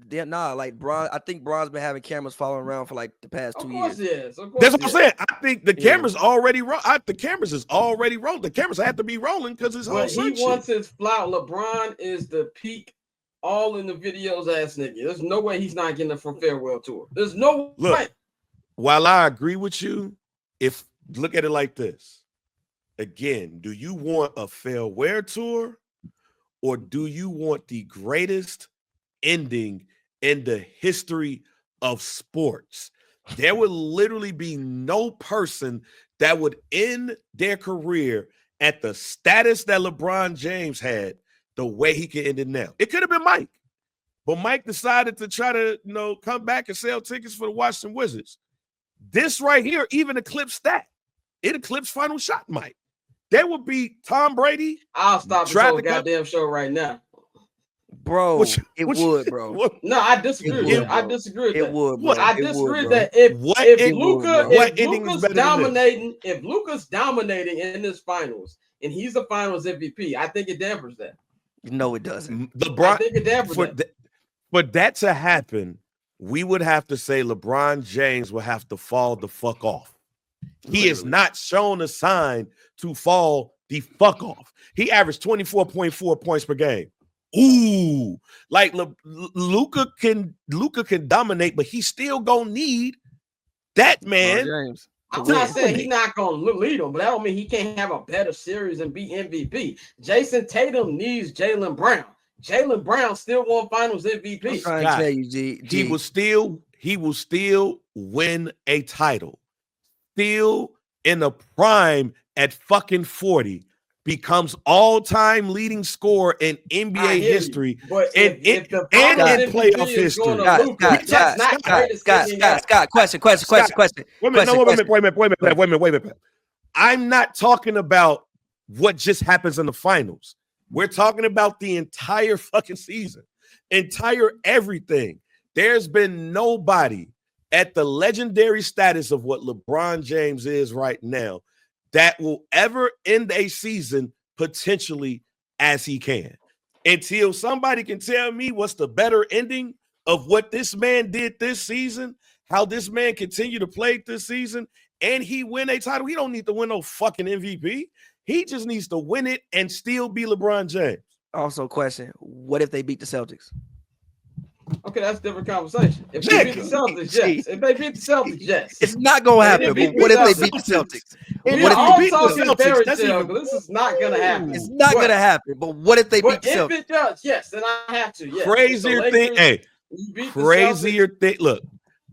Yeah, like Bron. I think Bron's been having cameras following around for like the past 2 years. Yes, of course. That's what I'm saying. I think the cameras already the cameras is already rolling. The cameras have to be rolling because it's all he wants his flout. LeBron is the peak, all in the videos ass nigga. There's no way he's not getting a farewell tour. There's no way. While I agree with you, if look at it like this. Again, do you want a farewell tour, or do you want the greatest ending in the history of sports? There would literally be no person that would end their career at the status that LeBron James had the way he could end it now. It could have been Mike, but Mike decided to try to, come back and sell tickets for the Washington Wizards. This right here even eclipsed that. It eclipsed Final Shot Mike. There would be Tom Brady. I'll stop the whole goddamn show right now. Bro, it would, bro. No, I disagree. I disagree with that. It would, bro. I disagree with that. If Luka's dominating in this finals and he's the finals MVP, I think it dampers that. No, it doesn't. I think it dampers that. For that to happen, we would have to say LeBron James will have to fall the fuck off. He is not shown a sign to fall the fuck off. He averaged 24.4 points per game. Ooh, like Luka can dominate, but he still gonna need that man. James. I'm not saying he's not gonna lead him, but that don't mean he can't have a better series and be MVP. Jason Tatum needs Jaylen Brown. Jaylen Brown still won Finals MVP. I'm trying to tell you, G. He will still win a title. still in the prime at fucking 40, becomes all-time leading scorer in I NBA hear history you. But and if the and finals in MVP playoff is going history. to Luka, that's not Scott, greatest ending ever. Question. Wait a minute, no, wait a minute. I'm not talking about what just happens in the finals. We're talking about the entire fucking season, entire everything. There's been nobody at the legendary status of what LeBron James is right now that will ever end a season potentially as he can. Until somebody can tell me what's the better ending of what this man did this season, how this man continued to play this season, and he win a title. He don't need to win no fucking MVP. He just needs to win it and still be LeBron James. Also, question: what if they beat the Celtics? Okay, that's a different conversation. If they beat the Celtics, yes. If they beat the Celtics, yes. It's not gonna They happen. didn't But what if they the beat the Celtics? We What are if all they beat the talking Celtics? fairy That's tale, even- but this is not gonna happen. It's not gonna happen. But what if they beat But the if Celtics? it does, yes, then I have to. Yes. If the Crazier thing, Lakers, hey, you beat the crazier Celtics, thing. Look,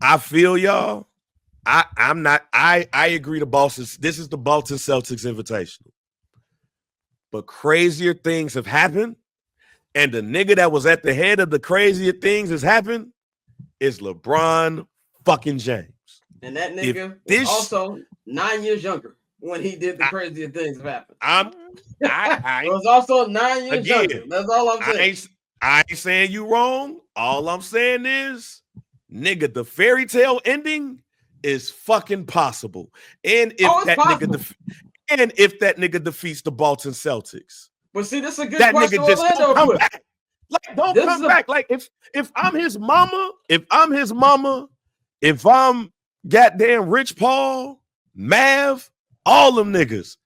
I feel y'all. I'm not. I agree to Boston. This is the Boston Celtics Invitational. But crazier things have happened, and the nigga that was at the head of the crazier things has happened is LeBron fucking James. and that If nigga this- was also 9 years younger when he did the crazier things have happened. I It was also 9 years Again, younger. That's all I'm saying. I ain't saying you wrong. All I'm saying is, nigga, the fairy tale ending is fucking possible. And if It's that possible. if that nigga defeats the Boston Celtics, But see, this is a good that question nigga just Orlando don't come put. back. Like, don't This come is a- back. Like, if I'm his mama, if I'm goddamn Rich Paul, Mav, all them niggas,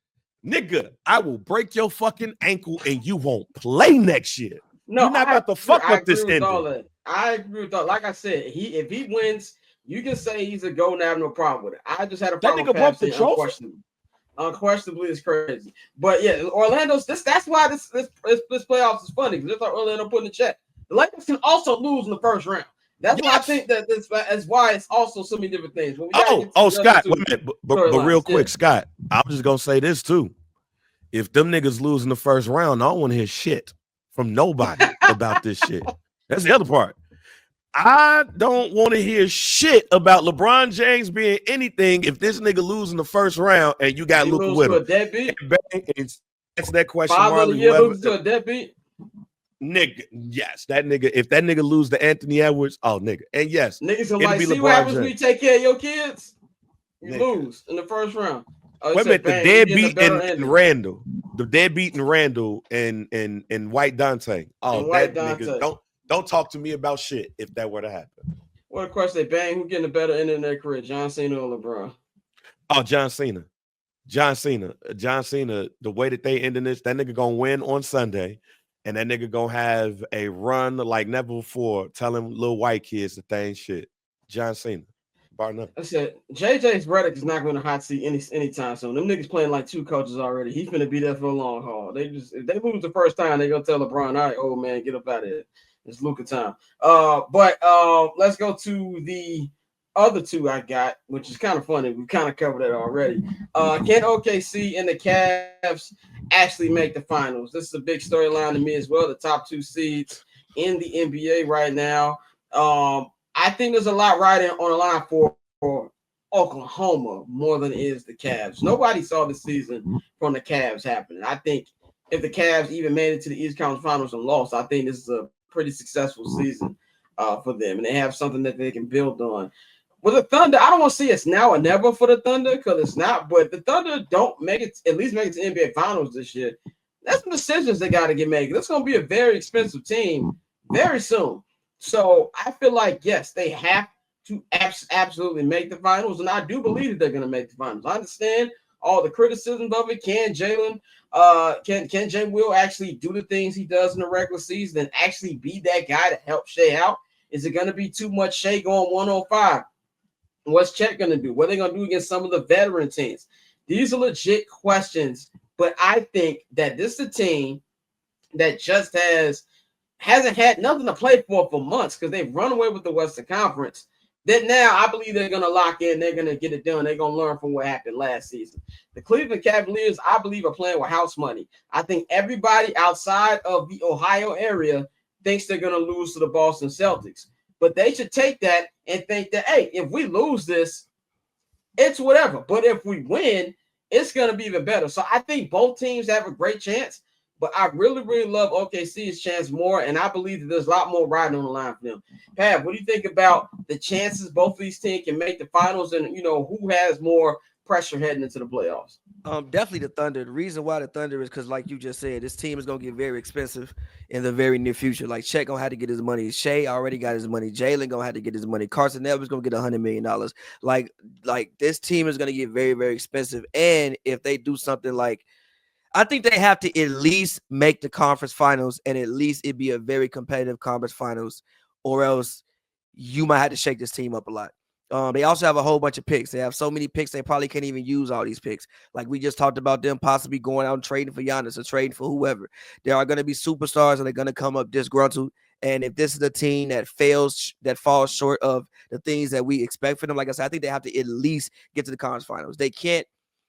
nigga, I will break your fucking ankle and you won't play next year. No, You're not about to fuck I up this agree with all ending. that. I agree with all. Like I said, if he wins, you can say he's a gold and I have no problem with it. I just had a problem nigga with broke Pap the saying trophy? unquestionably. Unquestionably, it's crazy. But yeah, Orlando's that's why this playoffs is funny because that's what Orlando put in the chat. The Lakers can also lose in the first round. That's why I think that that's why it's also so many different things. But we gotta get to the Scott, other wait a minute, but real quick, yeah. Scott, I'm just gonna say this too. If them niggas lose in the first round, I don't want to hear shit from nobody about this shit. That's the other part. I don't want to hear shit about LeBron James being anything if this nigga lose in the first round and you got He Luka lose with to a him. deadbeat. Answer that question, Father of the Marley. year Whoever, loses to a deadbeat. nigga, yes, that nigga. If that nigga lose to Anthony Edwards, oh nigga, and yes, Niggas are it'll like, be see what LeBron happens when you James. take care of your kids? You Nigga. lose in the first round. Oh, Wait a minute, the bang, we getting a deadbeat better and ending. Randall, the deadbeat and Randall and White Dante. Oh, And White that Dante. nigga, don't talk to me about shit if that were to happen. What a question, they bang, who getting a better ending in their career, John Cena or LeBron? Oh, John Cena. The way that they ending this, that nigga gonna win on Sunday, and that nigga gonna have a run like never before, telling little white kids that they ain't shit. John Cena, bar none. I said JJ's Redick is not going to hot seat anytime soon. Them niggas playing like two coaches already. He's gonna be there for a long haul. If they lose the first time, they gonna tell LeBron, all right, old man, get up out of here. It's Luka time. But let's go to the other two I got, which is kind of funny. We kind of covered that already. Can OKC and the Cavs actually make the finals? This is a big storyline to me as well. The top two seeds in the NBA right now. I think there's a lot riding on the line for Oklahoma more than it is the Cavs. Nobody saw the season from the Cavs happening. I think if the Cavs even made it to the East Conference Finals and lost, I think this is a pretty successful season for them, and they have something that they can build on. With the Thunder, I don't want to see it's now or never for the Thunder because it's not. But the Thunder don't make it, at least make it to NBA Finals this year. That's some decisions they got to get made. It's going to be a very expensive team very soon. So I feel like, yes, they have to absolutely make the finals. And I do believe that they're going to make the finals. I understand all the criticisms of it. Can Jay Will actually do the things he does in the regular season and actually be that guy to help Shea out? Is it going to be too much Shea going 105? What's Chet going to do? What are they going to do against some of the veteran teams? These are legit questions. But I think that this is a team that just hasn't had nothing to play for months because they've run away with the Western Conference. that now I believe they're going to lock in. They're going to get it done. They're going to learn from what happened last season. The Cleveland Cavaliers, I believe, are playing with house money. I think everybody outside of the Ohio area thinks they're going to lose to the Boston Celtics. But they should take that and think that, hey, if we lose this, it's whatever. But if we win, it's going to be even better. So I think both teams have a great chance. But I really, really love OKC's chance more, and I believe that there's a lot more riding on the line for them. Pat, what do you think about the chances both of these teams can make the finals, and who has more pressure heading into the playoffs? Definitely the Thunder. The reason why the Thunder is because, like you just said, this team is gonna get very expensive in the very near future. Like Chet gonna have to get his money. Shea already got his money. Jalen gonna have to get his money. Carson Edwards gonna get $100 million. Like this team is gonna get very, very expensive. And if they do something like, I think they have to at least make the conference finals, and at least it be a very competitive conference finals, or else you might have to shake this team up a lot. They also have a whole bunch of picks. They have so many picks, they probably can't even use all these picks. Like we just talked about them possibly going out and trading for Giannis or trading for whoever. There are going to be superstars that are going to come up disgruntled. And if this is a team that falls short of the things that we expect from them, like I said, I think they have to at least get to the conference finals.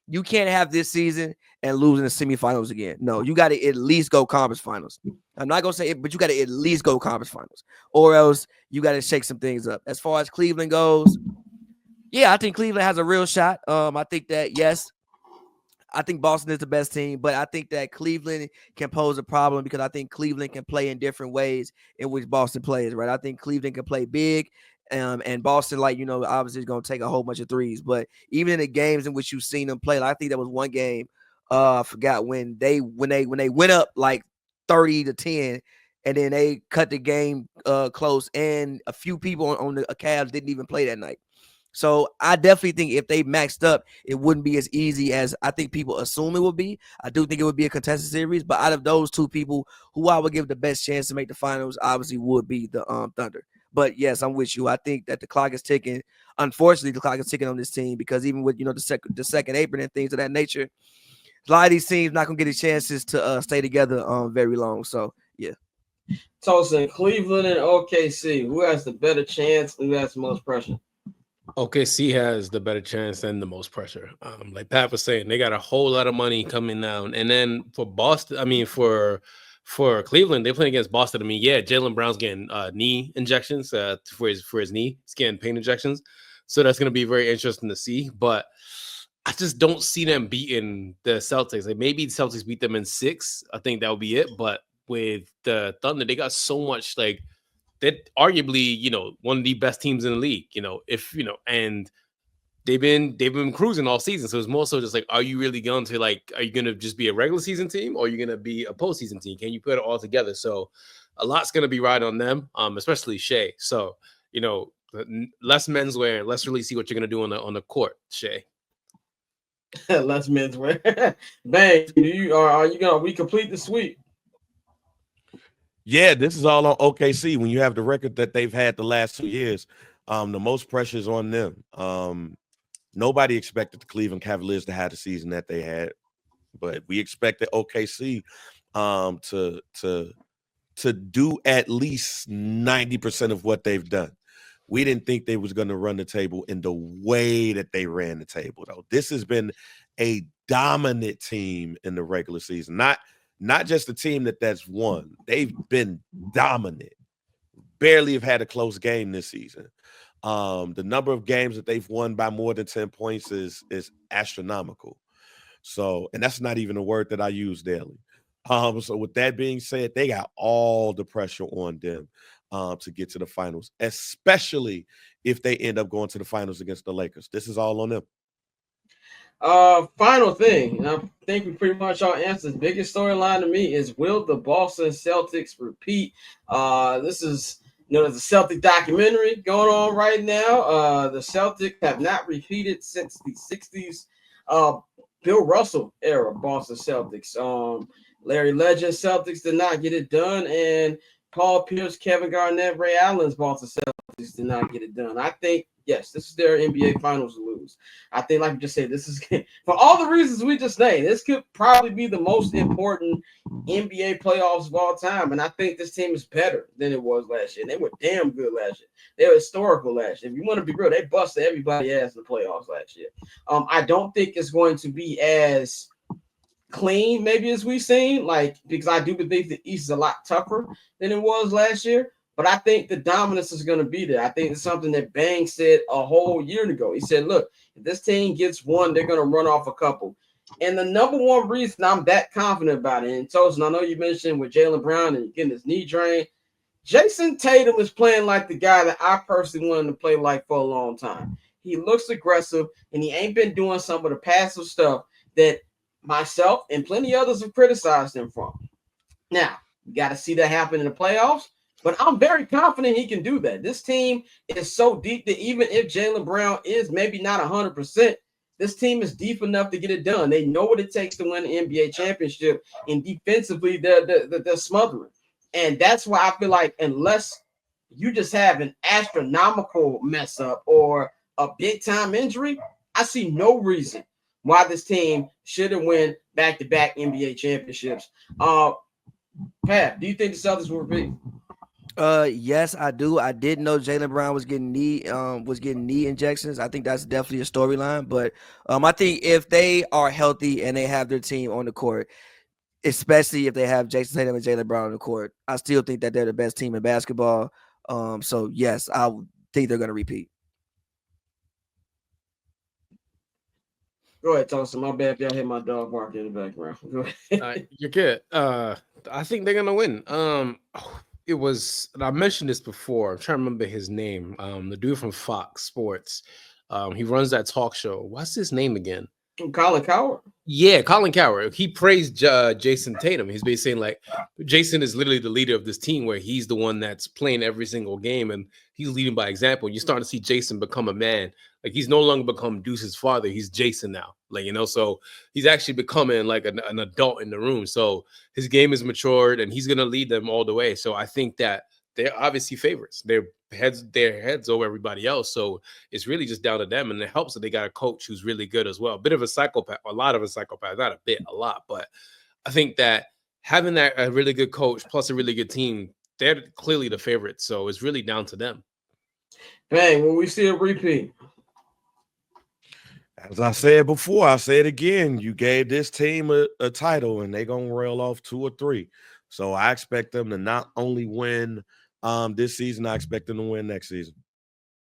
You can't have this season and lose in the semifinals again. No, you got to at least go conference finals. I'm not going to say it, but you got to at least go conference finals, or else you got to shake some things up. As far as Cleveland goes, yeah, I think Cleveland has a real shot. I think that, yes, I think Boston is the best team, but I think that Cleveland can pose a problem because I think Cleveland can play in different ways in which Boston plays, right? I think Cleveland can play big, and Boston, obviously is going to take a whole bunch of threes. But even in the games in which you've seen them play, like I think there was one game, I forgot when they went up like 30-10, and then they cut the game close, and a few people on the Cavs didn't even play that night. So I definitely think if they maxed up, it wouldn't be as easy as I think people assume it would be. I do think it would be a contested series, but out of those two people, who I would give the best chance to make the finals obviously would be the Thunder. But yes, I'm with you. I think that the clock is ticking. Unfortunately, the clock is ticking on this team because even with the second apron and things of that nature, a lot of these teams not gonna get the chances to stay together very long. So yeah. Tulsa, Cleveland, and OKC. Who has the better chance? Who has the most pressure? OKC has the better chance and the most pressure. Like Pat was saying, they got a whole lot of money coming down. And then for Boston, for Cleveland, they're playing against Boston. I mean, yeah, Jaylen Brown's getting knee injections for his knee. He's getting pain injections. So that's going to be very interesting to see. But I just don't see them beating the Celtics. Like maybe the Celtics beat them in 6. I think that would be it. But with the Thunder, they got so much they're arguably, one of the best teams in the league, and they've been cruising all season. So it's more so just like, are you really going to are you going to just be a regular season team, or are you going to be a postseason team? Can you put it all together? So a lot's going to be riding on them, especially Shea. So, less menswear, and let's really see what you're going to do on the court, Shea. Less menswear. Bang, are you going to recomplete the sweep? Yeah, this is all on OKC. When you have the record that they've had the last 2 years, the most pressure is on them. Nobody expected the Cleveland Cavaliers to have the season that they had, but we expected OKC to do at least 90% of what they've done. We didn't think they was going to run the table in the way that they ran the table, though. This has been a dominant team in the regular season. Not just a team that's won. They've been dominant. Barely have had a close game this season. The number of games that they've won by more than 10 points is astronomical. So, and that's not even a word that I use daily. So with that being said, they got all the pressure on them to get to the finals, especially if they end up going to the finals against the Lakers. This is all on them. Final thing, and I think we pretty much all answered. The biggest storyline to me is, will the Boston Celtics repeat? This is, there's a Celtic documentary going on right now. The Celtics have not repeated since the 60s Bill Russell era Boston Celtics. Larry Legend Celtics did not get it done, and Paul Pierce, Kevin Garnett, Ray Allen's Boston Celtics did not get it done. I think yes, this is their NBA Finals to lose. I think, like you just said, this is for all the reasons we just named. This could probably be the most important NBA playoffs of all time, and I think this team is better than it was last year. And they were damn good last year. They were historical last year. If you want to be real, they busted everybody ass in the playoffs last year. I don't think it's going to be as clean, maybe as we've seen, like because I do believe the East is a lot tougher than it was last year. But I think the dominance is going to be there. I think it's something that Bang said a whole year ago. He said, look, if this team gets one, they're going to run off a couple. And the number one reason I'm that confident about it, and Tosin, I know you mentioned with Jaylen Brown and getting his knee drained, Jason Tatum is playing like the guy that I personally wanted to play like for a long time. He looks aggressive, and he ain't been doing some of the passive stuff that myself and plenty others have criticized him from. Now, you got to see that happen in the playoffs. But I'm very confident he can do that. This team is so deep that even if Jaylen Brown is maybe not 100%, this team is deep enough to get it done. They know what it takes to win the NBA championship, and defensively, they're smothering. And that's why I feel like unless you just have an astronomical mess up or a big-time injury, I see no reason why this team shouldn't win back-to-back NBA championships. Pat, do you think the Celtics will repeat? Yes, I do. I did know Jaylen Brown was getting knee injections. I think that's definitely a storyline. But I think if they are healthy and they have their team on the court, especially if they have Jason Tatum and Jaylen Brown on the court, I still think that they're the best team in basketball. So yes, I think they're going to repeat. Go ahead, Tosin. My bad if y'all hear my dog barking in the background. Go ahead. You're good. I think they're gonna win. It was, and I mentioned this before. I'm trying to remember his name. The dude from Fox Sports. He runs that talk show. What's his name again? Colin Cowherd. Yeah, Colin Cowherd. He praised Jason Tatum. He's basically saying like Jason is literally the leader of this team, where he's the one that's playing every single game and he's leading by example. You're starting to see Jason become a man. Like he's no longer become Deuce's father. He's Jason now. Like, you know, so he's actually becoming like an adult in the room. So his game is matured and he's going to lead them all the way. So I think that they're obviously favorites. They're heads over everybody else. So it's really just down to them. And it helps that they got a coach who's really good as well. A bit of a psychopath, a lot of a psychopath, not a bit, a lot. But I think that having that a really good coach plus a really good team, they're clearly the favorites. So it's really down to them. Bang, when we see a repeat. As I said before, I say it again. You gave this team a title, and they're going to rail off 2 or 3. So I expect them to not only win this season, I expect them to win next season.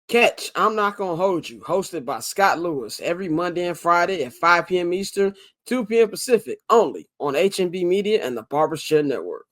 Catch I'm Not Gonna Hold You, hosted by Scott Lewis, every Monday and Friday at 5 p.m. Eastern, 2 p.m. Pacific, only on HMB Media and the Barbershop Network.